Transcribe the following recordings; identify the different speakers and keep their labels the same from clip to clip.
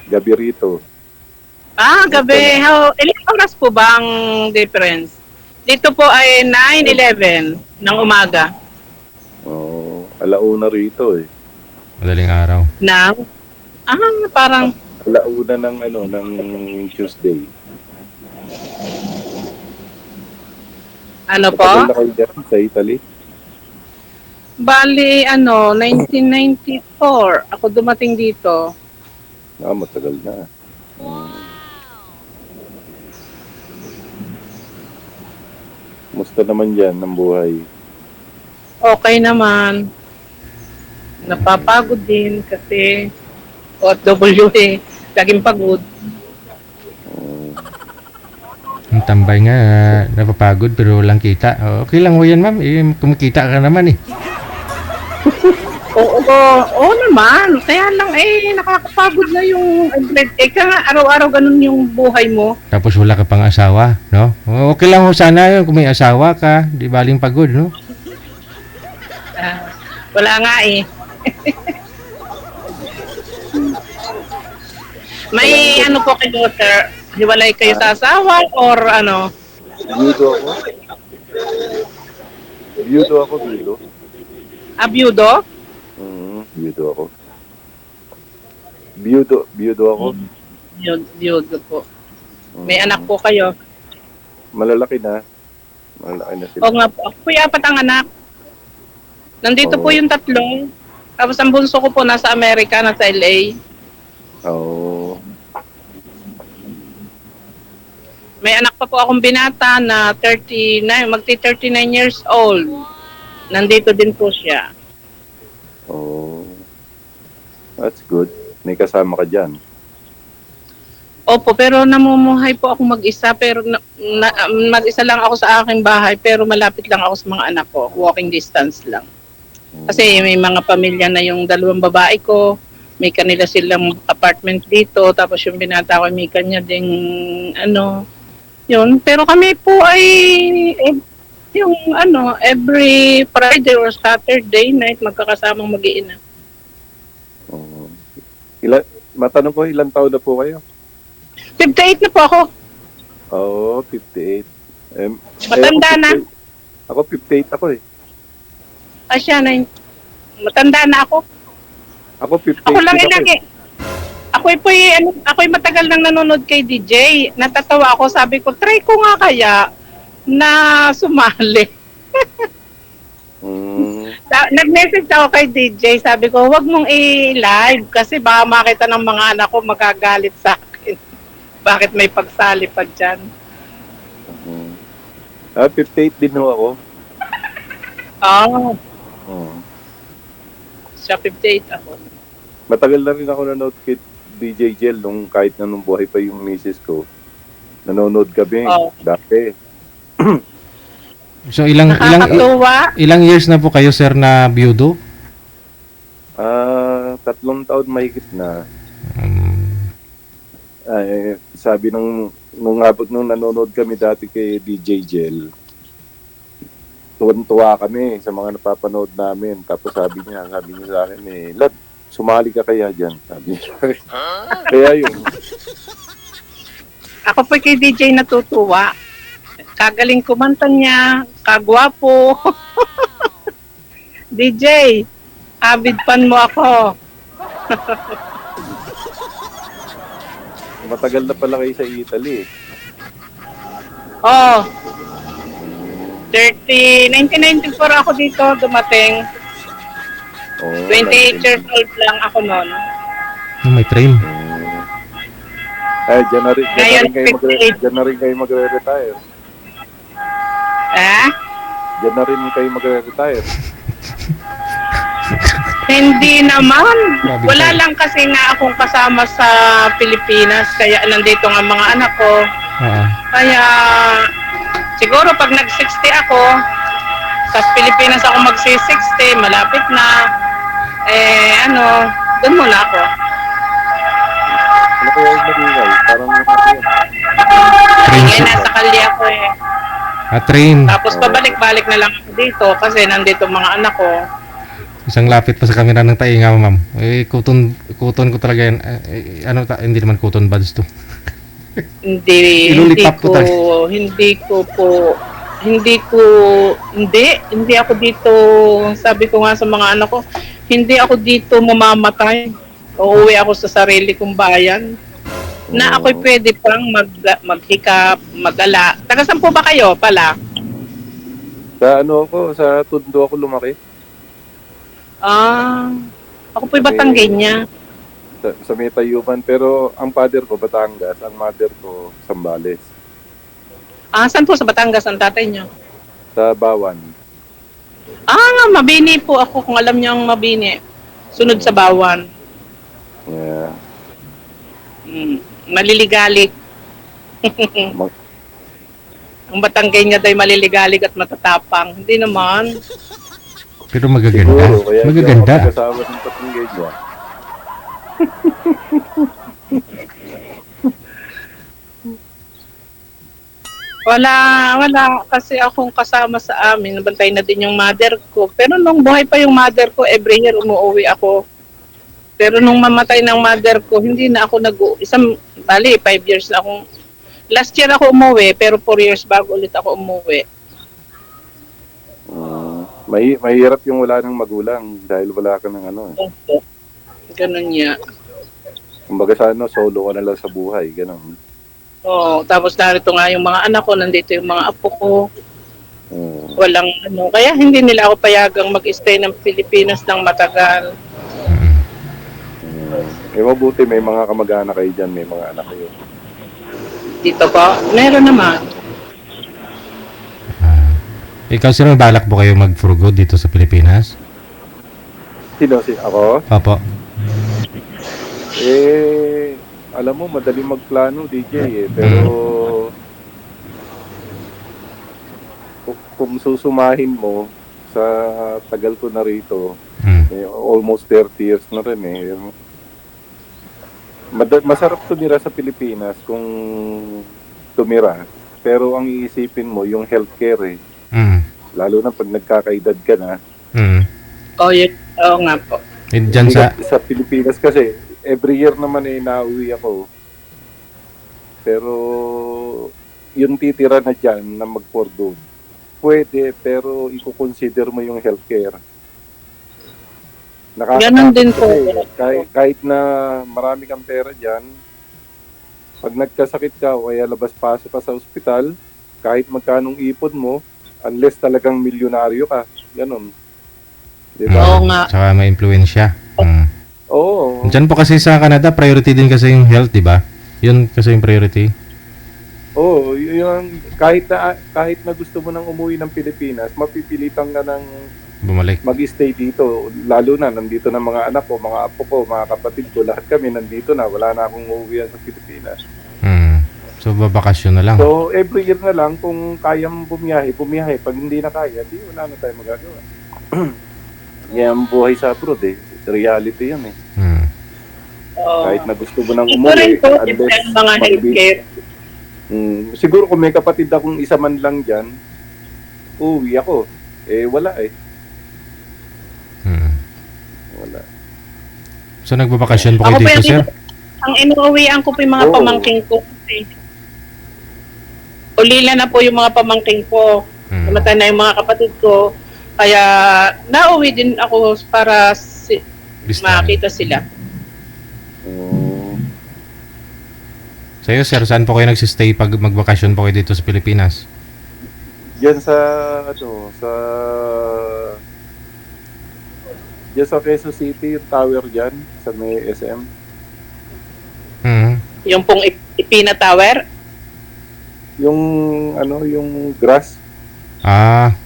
Speaker 1: Gabi rito.
Speaker 2: Gabi. Ilang oras po ba ang difference? Dito po ay 9:11 ng umaga.
Speaker 1: Alauna rito eh.
Speaker 3: Madaling araw.
Speaker 2: Ng? Parang
Speaker 1: Alauna ng Tuesday.
Speaker 2: ano
Speaker 1: Matagal
Speaker 2: po?
Speaker 1: na kayo dyan sa Italy?
Speaker 2: Bali, 1994 ako dumating dito.
Speaker 1: Matagal na. Musta naman dyan ang buhay?
Speaker 2: Okay naman. Napapagod din kasi OFW eh. Laging pagod.
Speaker 3: Ang tambay nga, napapagod pero walang kita. Okay lang ho yan, ma'am. Kumikita ka naman eh.
Speaker 2: Oo naman. Kaya lang nakakapagod na yung araw-araw ganun yung buhay mo.
Speaker 3: Tapos wala ka pang asawa, no? Okay lang ho sana yun kung may asawa ka. Di baling pagod, no?
Speaker 2: Wala nga eh. May po kayo, sir? Hiwalay kayo sa asawa or ano?
Speaker 1: Byudo ako. Byudo ako.
Speaker 2: Byudo?
Speaker 1: Byudo ako. Byudo ako.
Speaker 2: Byudo po. May anak po kayo?
Speaker 1: Malalaki na. Malalaki na sila.
Speaker 2: Oo nga po. Ako po 4 ang anak. Nandito po yung 3. Tapos ang bunso ko po nasa Amerika, nasa LA. May anak pa po akong binata na 39, magti-39 years old. Nandito din po siya.
Speaker 1: That's good. May kasama ka dyan.
Speaker 2: Opo, pero namumuhay po ako mag-isa, pero mag-isa lang ako sa aking bahay, pero malapit lang ako sa mga anak ko, walking distance lang. Kasi may mga pamilya na yung 2 babae ko, may kanila silang apartment dito, tapos yung binata ko may kanya ding yun. Pero kami po ay yung every Friday or Saturday night magkakasamang mag-iina.
Speaker 1: Matanong ko, ilang taon na po kayo?
Speaker 2: 58 na po ako.
Speaker 1: 58.
Speaker 2: Matanda na.
Speaker 1: Ako 58 ako eh.
Speaker 2: Siya na matanda na ako.
Speaker 1: Ako 58
Speaker 2: Ako lang
Speaker 1: din ako
Speaker 2: lagi. Ako'y matagal nang nanonood kay DJ. Natatawa ako, sabi ko, try ko nga kaya na sumali. Nag-message ako kay DJ, sabi ko, huwag mong i-live kasi baka makita ng mga anak ko magagalit sa akin. Bakit may pagsali pa dyan?
Speaker 1: 58 din ho ako.
Speaker 2: Siya 58 ako.
Speaker 1: Matagal na rin ako nanonood kay DJ Jel kahit na nung buhay pa yung misis ko. Nanonood kami dati.
Speaker 3: So ilang years na po kayo, sir, na byudo?
Speaker 1: 3 taon mahigit na. Sabi nung nanonood kami dati kay DJ Jel, tuwan-tuwa kami sa mga napapanood namin. Tapos sabi niya sa akin Lad, sumali ka kaya dyan? Sabi niya. Kaya yun.
Speaker 2: Ako po kay DJ natutuwa. Kagaling kumanta niya, kagwapo. DJ, avid fan mo ako.
Speaker 1: Matagal na pala kayo sa Italy.
Speaker 2: 1994 ako dito dumating. 28 years old lang ako noon.
Speaker 3: May train.
Speaker 1: Diyan na rin kayo magre-retire. Diyan na rin kayo magre-retire.
Speaker 2: Hindi naman. Wala lang kasi nga akong kasama sa Pilipinas, kaya nandito nga mga anak ko. Kaya siguro pag nag-60 ako, sa Pilipinas ako mag-60, malapit na. Doon muna ako.
Speaker 1: Ano kaya yung magingay? Parang
Speaker 2: Nasa Kali ako eh.
Speaker 3: Train.
Speaker 2: Tapos pabalik-balik na lang ako dito kasi nandito mga anak ko.
Speaker 3: Isang lapit pa sa camera ng tainga, ma'am. Kuton ko talaga yan. Hindi naman kuton buds to.
Speaker 2: Hindi
Speaker 3: Ilulipap ko
Speaker 2: ko
Speaker 3: tayo.
Speaker 2: hindi ako dito, sabi ko nga sa mga anak ko, hindi ako dito mamamatay. Uuwi ako sa sarili kong bayan. Na ako'y pwede pang maghikap, magala. Taga saan po ba kayo pala?
Speaker 1: Sa ano ako, sa Tondo ako lumaki.
Speaker 2: Ako po'y Batanggenya.
Speaker 1: Sa may Tayuman. Pero ang father ko, Batangas. Ang mother ko, Sambales.
Speaker 2: Saan po sa Batangas ang tatay niyo?
Speaker 1: Sa Bawan.
Speaker 2: Mabini po ako, kung alam niyo ang Mabini. Sunod sa Bawan.
Speaker 1: Yeah.
Speaker 2: Maliligalig.
Speaker 1: Mag-
Speaker 2: Ang Batanggenya da'y maliligalig at matatapang. Hindi naman.
Speaker 3: Pero magaganda.
Speaker 1: Siguro, kaya
Speaker 3: Magaganda.
Speaker 1: hindi ako kasama ng Batanggay niya.
Speaker 2: Wala kasi akong kasama sa amin. Nabantay na din yung mother ko. Pero nung buhay pa yung mother ko, every year umuwi ako. Pero nung mamatay ng mother ko, hindi na ako 5 years na akong, last year ako umuwi, pero 4 years bago ulit ako umuwi.
Speaker 1: Mahirap yung wala ng magulang dahil wala ka ng ano eh.
Speaker 2: Opo. Ganun niya.
Speaker 1: Kumbaga sa ano, solo ka na lang sa buhay, ganun.
Speaker 2: Tapos narito nga yung mga anak ko, nandito yung mga apo ko.
Speaker 1: Mm.
Speaker 2: Walang ano, kaya hindi nila ako payagang mag-stay ng Pilipinas ng matagal.
Speaker 1: Mabuti may mga kamag-anak kayo dyan, may mga anak kayo.
Speaker 2: Dito po, meron naman.
Speaker 3: Ikaw, sino balak po kayo mag-for good dito sa Pilipinas?
Speaker 1: Sino ako?
Speaker 3: Opo.
Speaker 1: Alam mo, madaling magplano, DJ eh. Pero kung susumahin mo sa tagal ko na rito, almost 30 years na rin eh. Masarap tumira sa Pilipinas kung tumira. Pero ang iisipin mo, yung healthcare eh. Lalo na pag nagkakaedad ka na.
Speaker 2: Oo nga po.
Speaker 3: Diyan
Speaker 1: Sa Pilipinas kasi, every year naman eh nauwi ako. Pero yung titira na dyan na mag-for good, pwede, pero i-consider mo yung healthcare.
Speaker 2: Ganon din po.
Speaker 1: Kahit na marami kang pera dyan, pag nagkasakit ka o kaya labas-pasok ka sa ospital, kahit magkanong ipon mo, unless talagang milyonaryo ka, ganon. Diba?
Speaker 2: Oo nga.
Speaker 3: Saka may impluensya.
Speaker 1: Oo.
Speaker 3: Diyan po kasi sa Canada, priority din kasi yung health, di ba? Yun kasi yung priority.
Speaker 1: Oo, yung kahit na gusto mo nang umuwi ng Pilipinas, mapipilitan ka ng
Speaker 3: Bumalik.
Speaker 1: mag-stay dito. Lalo na, nandito na mga anak ko, mga apo ko, mga kapatid ko, lahat kami nandito na. Wala na akong uuwian sa Pilipinas.
Speaker 3: So, babakasyon na lang.
Speaker 1: So, every year na lang, kung kaya mong bumiyahe. Pag hindi na kaya, di wala na tayo magagawa. Yan ang buhay sa abroad eh. Reality yan eh. Kahit na gusto mo nang
Speaker 2: Ito
Speaker 1: umuwi,
Speaker 2: rin po,
Speaker 1: unless
Speaker 2: yung mga healthcare.
Speaker 1: siguro kung may kapatid akong isa man lang dyan, uwi ako. Wala eh. Wala.
Speaker 3: So, nagbabakasyon po kayo
Speaker 2: Ako po
Speaker 3: dito, sir?
Speaker 2: Ang inuuwian ko po yung mga pamangking ko. Ulila na po yung mga pamangking ko. Namatay na yung mga kapatid ko. Kaya nauwi din ako para makita sila.
Speaker 3: Sa'yo, sir, saan po kayo nagsistay pag magbakasyon po kayo dito sa Pilipinas?
Speaker 1: Diyan sa Quezon City, yung tower dyan, sa may SM.
Speaker 2: Yung pong Ipina Tower?
Speaker 1: Yung grass.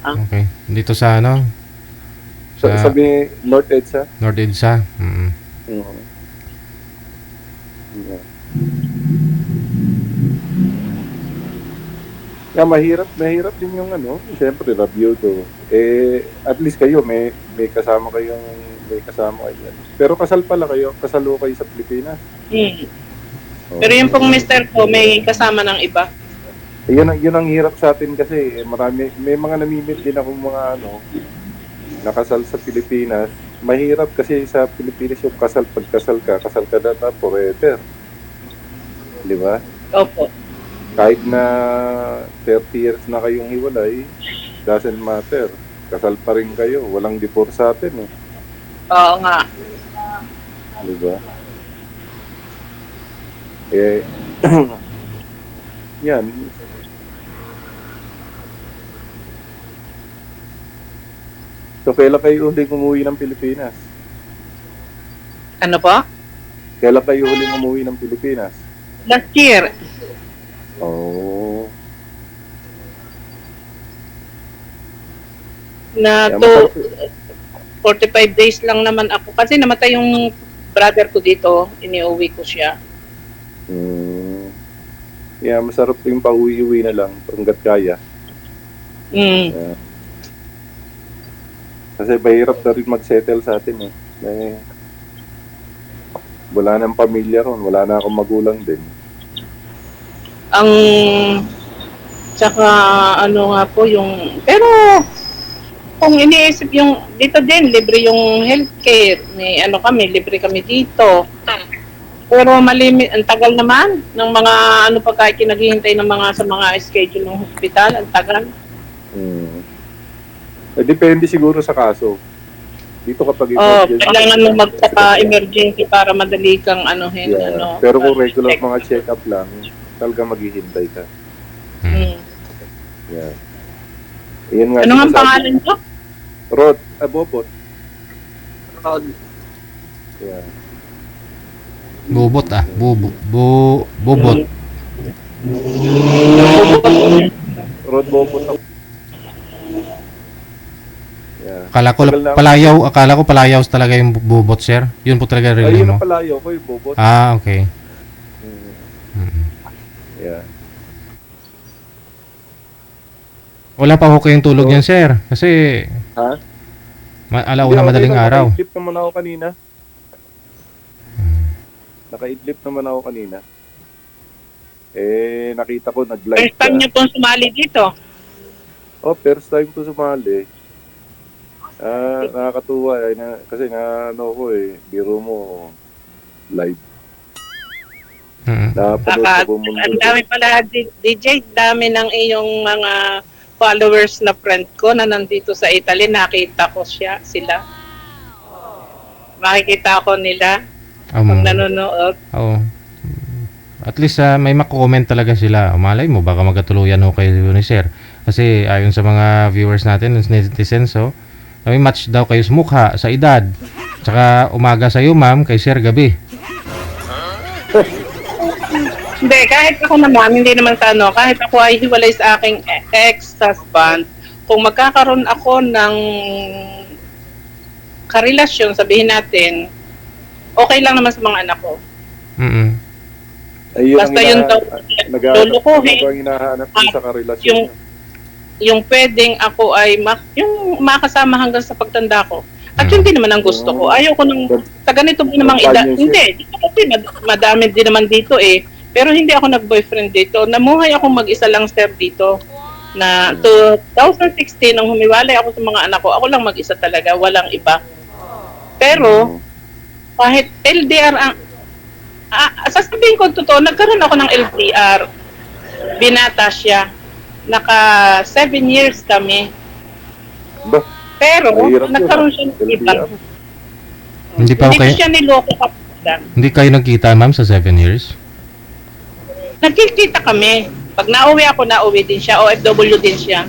Speaker 3: Okay. Dito sa
Speaker 1: Sabi North EDSA.
Speaker 3: North EDSA.
Speaker 1: Yeah. Mahirap din yung siyempre review to. At least kayo may kasama kayo yan. Pero kasal pala kayo, kasalo kayo sa Pilipinas.
Speaker 2: Pero yung pong mister ko may kasama ng iba.
Speaker 1: Yun ang hirap sa atin kasi may mga namimit din akong mga nakasal sa Pilipinas, mahirap kasi sa Pilipinas yung pagkasal ka na forever. Di ba?
Speaker 2: Opo.
Speaker 1: Kahit na 30 years na kayong hiwalay, doesn't matter. Kasal pa rin kayo. Walang divorce sa atin eh.
Speaker 2: Oo nga.
Speaker 1: Di ba? Eh, yan. So, kailan kayo huling umuwi ng Pilipinas?
Speaker 2: Ano po?
Speaker 1: Kailan kayo huling umuwi ng Pilipinas?
Speaker 2: Last year.
Speaker 1: Oh.
Speaker 2: Na
Speaker 1: Kaya
Speaker 2: to
Speaker 1: masarap-
Speaker 2: 45 days lang naman ako. Kasi namatay yung brother ko dito. Iniuwi ko siya.
Speaker 1: Yeah, masarap yung pauwi-uwi na lang hanggat kaya.
Speaker 2: Mm.
Speaker 1: Yeah. Kasi mahirap na rin mag-settle sa atin eh. Wala nang pamilya ron, wala na akong magulang din.
Speaker 2: Ang tsaka ano nga po yung pero kung iniisip yung dito din libre yung healthcare, may ano kami, libre kami dito. Pero malimit, ang tagal naman ng mga ano pa kahit naghihintay ng mga sa mga schedule ng hospital, ang tagal.
Speaker 1: Eh, depende siguro sa kaso. Dito kapag
Speaker 2: Oh,
Speaker 1: emergency,
Speaker 2: kailangan mo magpa-emergency para madali kang anuhin,
Speaker 1: yeah.
Speaker 2: ano.
Speaker 1: Pero kung
Speaker 2: para
Speaker 1: regular
Speaker 2: check.
Speaker 1: mga check-up lang, talaga maghihintay ka.
Speaker 2: Mm.
Speaker 1: Yeah. Iyan nga
Speaker 2: Ano nga ang
Speaker 1: sinasabi-
Speaker 2: pangalan ko?
Speaker 1: Rod, Bobot.
Speaker 2: Rod.
Speaker 1: Yeah.
Speaker 3: Bobot bobot.
Speaker 1: Rod Bobot ako. Yeah. Tagal na-
Speaker 3: Akala ko palayaw talaga yung bobot, sir. Yun po talaga
Speaker 1: Ay,
Speaker 3: rin
Speaker 1: yun
Speaker 3: mo.
Speaker 1: ang palayo ko, yung Bobot.
Speaker 3: Ah, okay.
Speaker 1: Mm, yeah.
Speaker 3: Wala pa ho kayong tulog yan, sir. Kasi
Speaker 1: Ha?
Speaker 3: alauna madaling araw.
Speaker 1: Nakaidlip naman ako kanina. Nakaidlip naman ako kanina. Eh, nakita ko nag-live
Speaker 2: First time niyo pong sumali dito.
Speaker 1: Oh, first time ko sumali. Nakakatuwa eh, kasi ano ko eh, biro mo live. Napanood
Speaker 2: Baka,
Speaker 1: sa buong mundo.
Speaker 2: ang dami pala, DJ, dami ng iyong mga followers na friend ko na nandito sa Italy. Nakita ko sila. Makikita ko nila pag nanonood.
Speaker 3: Oo. At least may makomment talaga sila. Malay mo, baka magkatuluyan ho kayo ni sir. Kasi ayon sa mga viewers natin, netizens, so, may match daw kayo sa mukha, sa edad. Tsaka umaga sa iyo, ma'am, kay sir gabi.
Speaker 2: Hindi, kahit ako naman, hindi naman sa ano, kahit ako ay hiwalay sa aking ex-husband, kung magkakaroon ako ng karelasyon, sabihin natin, okay lang naman sa mga anak ko.
Speaker 1: Ayun
Speaker 2: Basta yun daw, lulukuhin.
Speaker 1: Ano ang hinahanap ko sa karelasyon?
Speaker 2: Yung pwedeng ako ay yung makasama hanggang sa pagtanda ko. At yun din naman ang gusto ko. Ayaw ko nung sa ganito din namang edad. Hindi, dito kasi madami din naman dito eh. Pero hindi ako nag-boyfriend dito. Namuhay ako mag-isa lang, sir, dito. Na 2016, nung humiwalay ako sa mga anak ko, ako lang mag-isa talaga, walang iba. Pero, kahit LDR ang... sasabihin ko totoo, nagkaroon ako ng LDR. Binata siya. Naka 7 years kami.
Speaker 1: Bah,
Speaker 2: Pero,
Speaker 1: mahirap yun,
Speaker 2: nagkaroon siya ng iba.
Speaker 1: LDR.
Speaker 3: Hindi pa
Speaker 2: Hindi
Speaker 3: kayo,
Speaker 2: ko siya niloko kapag.
Speaker 3: hindi kayo nagkita, ma'am, sa 7 years?
Speaker 2: Nagkikita kami. Pag nauwi ako, nauwi din siya. OFW din siya.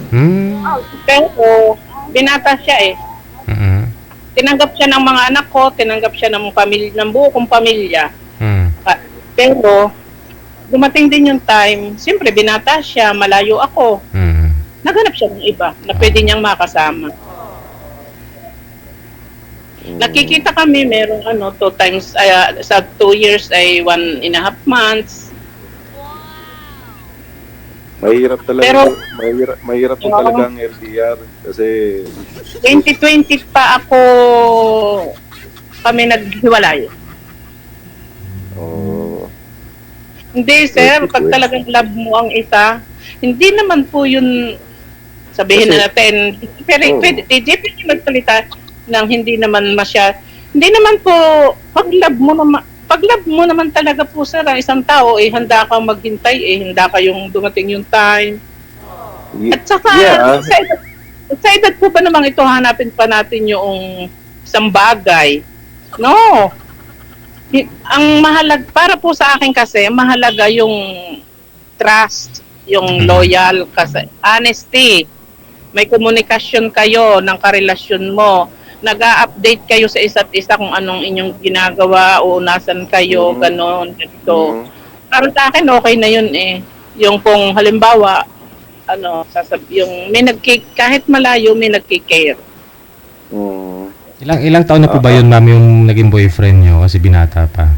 Speaker 2: Pero, binata siya eh. Tinanggap siya ng mga anak ko, tinanggap siya ng pamilya, ng buo kong pamilya. Pero, dumating din yung time, siyempre binata siya, malayo ako. Naghanap siya ng iba na pwede niyang makasama. Nakikita kami, merong 2 times, sa 2 years ay 1.5 months.
Speaker 1: Mahirap talaga.
Speaker 2: Pero,
Speaker 1: mahirap po talaga ang LDR kasi
Speaker 2: 2020 pa kami naghiwalay. Hindi, sir, pag talagang love mo ang isa, hindi naman po yun Sabihin
Speaker 1: Kasi-
Speaker 2: na natin, pero
Speaker 1: Oo.
Speaker 2: pwede magsalita ng hindi naman hindi naman po, pag love mo naman talaga po sir, ang isang tao, handa kang maghintay, handa kayong dumating yung time. At saka,
Speaker 1: Yeah.
Speaker 2: sa edad po ba namang ito, hanapin pa natin yung isang bagay? No. Ang para po sa akin kasi, mahalaga yung trust, yung loyal, kasi honesty. May komunikasyon kayo ng karelasyon mo. Nag-a-update kayo sa isa't isa kung anong inyong ginagawa o nasan kayo, ganon, ganito. Para sa akin, okay na yun Yung kung halimbawa, yung kahit malayo, may nagki-care.
Speaker 3: Ilang taon na po ba yun, ma'am, yung naging boyfriend nyo kasi binata pa?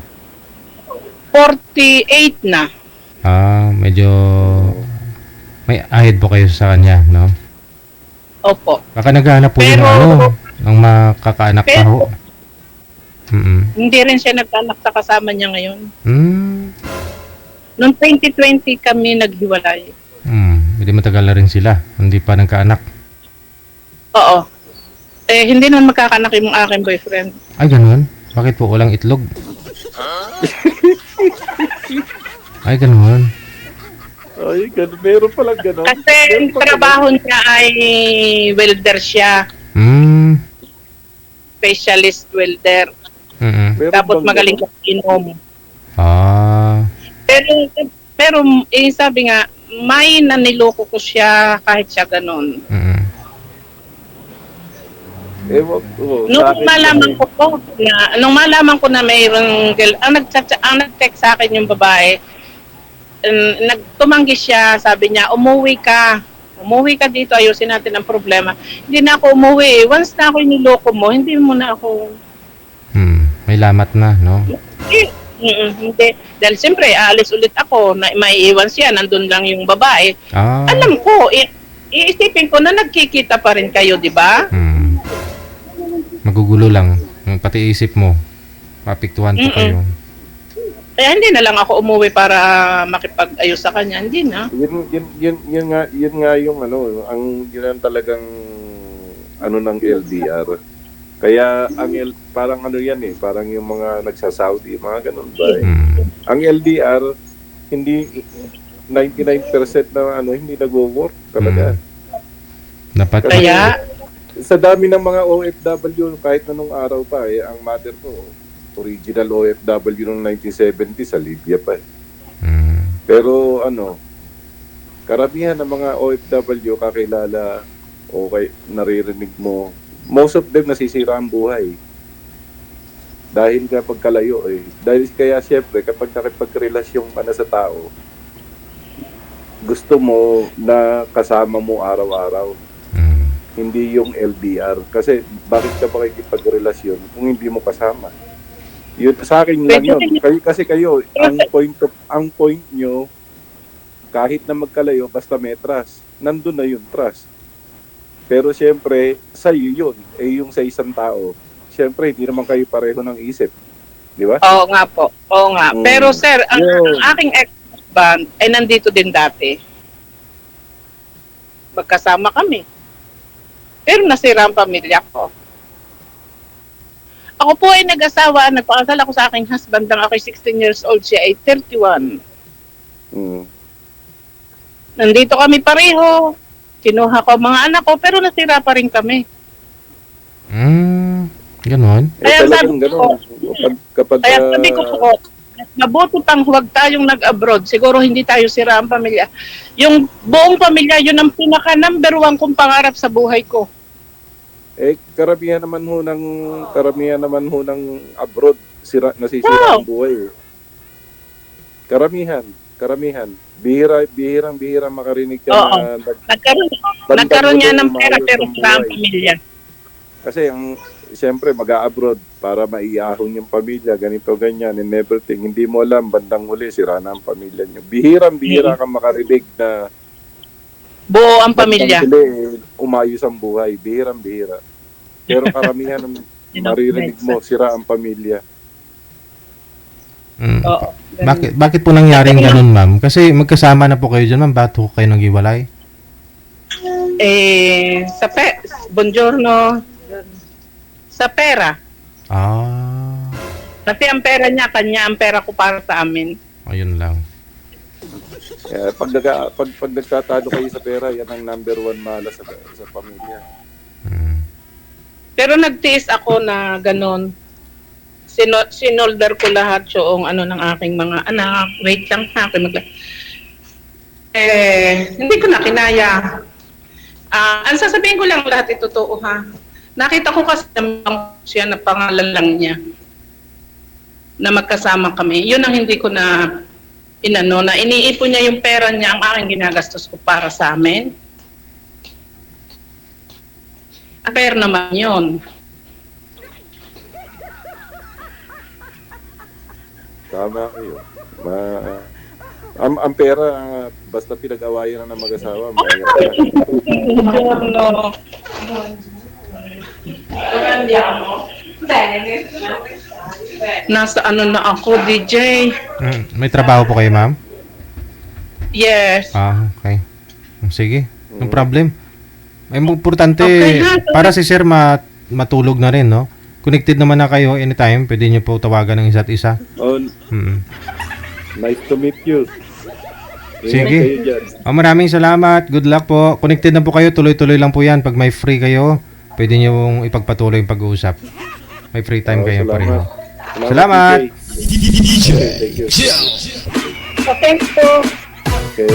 Speaker 2: 48 na.
Speaker 3: Medyo may ahid po kayo sa kanya, no?
Speaker 2: Opo.
Speaker 3: Baka naghahanap po yun ng makakaanak pa ho.
Speaker 2: Hindi rin siya nagkaanak sa kasama niya ngayon. Noong 2020 kami naghiwalay.
Speaker 3: Hindi matagal na rin sila. Hindi pa nagkaanak.
Speaker 2: Oo. Hindi naman magkakaanak yung aking boyfriend.
Speaker 3: Ay, ganun? Bakit po? Walang itlog? Ay, ganun.
Speaker 1: Ay, ganun. Meron palang ganun.
Speaker 2: Kasi yung trabaho niya ay welder siya. Specialist welder.
Speaker 1: Meron
Speaker 2: Tapos
Speaker 1: bang
Speaker 2: magaling
Speaker 1: ganun?
Speaker 2: sa inom. Pero sabi nga, may naniloko ko siya kahit siya ganun.
Speaker 1: Ewan ko.
Speaker 2: Nung malaman ko na mayroong girl, ang nag-text sa akin yung babae, nagtumanggi siya, sabi niya, umuwi ka dito, ayusin natin ang problema. Hindi na ako umuwi. Once na ako niloko mo, hindi mo na ako...
Speaker 3: May lamat na, no?
Speaker 2: Hindi. Dahil siyempre, aalis ulit ako, maiiwan siya, nandun lang yung babae. Alam ko, iisipin ko na nagkikita pa rin kayo, di ba?
Speaker 3: Magugulo lang. Pati isip mo. Mapiktuhan pa kayo.
Speaker 2: Kaya hindi na lang ako umuwi para makipag-ayos sa kanya. Hindi na.
Speaker 1: Yun nga yung yun ang talagang ng LDR. Kaya parang parang yung mga nagsa-Saudi, mga ganun ba Ang LDR, hindi 99% na hindi nagwo-work talaga.
Speaker 3: Dapat
Speaker 2: Kaya,
Speaker 1: sa dami ng mga OFW kahit anong araw pa ang mother ko original OFW noong 1970 sa Libya pa Pero karamihan ng mga OFW kakilala o naririnig mo, most of them nasisira ang buhay. Dahil kapag kalayo Dahil kaya siyempre kapag nakipagrelasyon ka na sa tao, gusto mo na kasama mo araw-araw. Hindi yung LDR. Kasi bakit ka ba makikipagrelasyon kung hindi mo kasama? Yun, sa akin lang yun. Kasi kayo, ang point nyo, kahit na magkalayo, basta may trust. Nandun na yung trust. Pero siyempre, sa'yo yun. Yung sa isang tao, siyempre, hindi naman kayo pareho ng isip. Di ba?
Speaker 2: Oo nga po. Oo nga. Pero sir, ang aking ex-husband ay nandito din dati. Magkasama kami. Pero nasira ang pamilya ko. Ako po ay nag-asawa, nagpakasal ako sa aking husband nang ako'y 16 years old, siya ay 31. Nandito kami pareho. Kinuha ko ang mga anak ko, pero nasira pa rin kami.
Speaker 3: Ganon?
Speaker 2: Kaya sabi ko,
Speaker 1: kaya
Speaker 2: sabi ko po, mabuti pang huwag tayong nag-abroad. Siguro hindi tayo sira ang pamilya. Yung buong pamilya, yun ang pinaka number 1 kong pangarap sa buhay ko.
Speaker 1: Karamihan naman ho ng abroad nasisira ang buhay. Karamihan. Bihirang makarinig ka na
Speaker 2: nagkaroon niya ng pera pero sira ang pamilya.
Speaker 1: Kasi siyempre mag-a-abroad para maiahon yung pamilya, ganito, ganyan, and everything. Hindi mo alam, bandang huli, sira na ang pamilya niyo. Bihira kang makarinig na
Speaker 2: buo ang pamilya.
Speaker 1: Umayos ang buhay. Bihira. Pero karamihan ng maririnig mo, sira ang pamilya.
Speaker 2: Oo.
Speaker 3: Bakit po nangyaring ganun, ma'am? Kasi magkasama na po kayo dyan, ma'am. Ba't po kayo naghiwalay?
Speaker 2: Buongiorno, sa pera.
Speaker 3: Ah,
Speaker 2: Kasi ang pera niya, kanya ang pera ko para sa amin.
Speaker 3: ayun lang.
Speaker 1: Pag nagtatalo kayo sa pera, yan ang number one malas sa pamilya.
Speaker 3: Mm.
Speaker 2: Pero nagtiis ako na ganun. Sinolder ko lahat yung ano ng aking mga anak. Wait lang ha. Hindi ko na kinaya. Ang sasabihin ko lang lahat ito totoo ha. Nakita ko kasi siya na pangalan lang niya. Na magkasama kami. Yun ang hindi ko na na iniipon niya yung pera niya ang aking ginagastos ko para sa amin. Fair naman yun.
Speaker 1: Tama kayo. Ang pera, basta pinag-awayan na ng mag-asawa, mahirap yan.
Speaker 2: No. Nasa ano na ako, DJ?
Speaker 3: May trabaho po kayo, ma'am?
Speaker 2: Yes.
Speaker 3: Okay. Sige, no problem. Ay, importante,
Speaker 2: Okay, ha?
Speaker 3: para si sir matulog na rin, no? Connected naman na kayo anytime. Pwede nyo po tawagan ng isa't isa.
Speaker 1: Oh,
Speaker 3: Mm.
Speaker 1: nice to meet you. Ingat
Speaker 3: Sige.
Speaker 1: kayo dyan.
Speaker 3: Maraming salamat. Good luck po. Connected na po kayo. Tuloy-tuloy lang po yan. Pag may free kayo, pwede nyo ipagpatuloy yung pag-uusap. May free time kayo pa rin. Salamat.
Speaker 1: DJ. Thank you.
Speaker 2: Thanks po.
Speaker 1: Okay.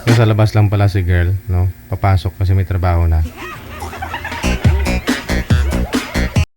Speaker 3: Nasa labas lang pala si girl, no? Papasok kasi may trabaho na.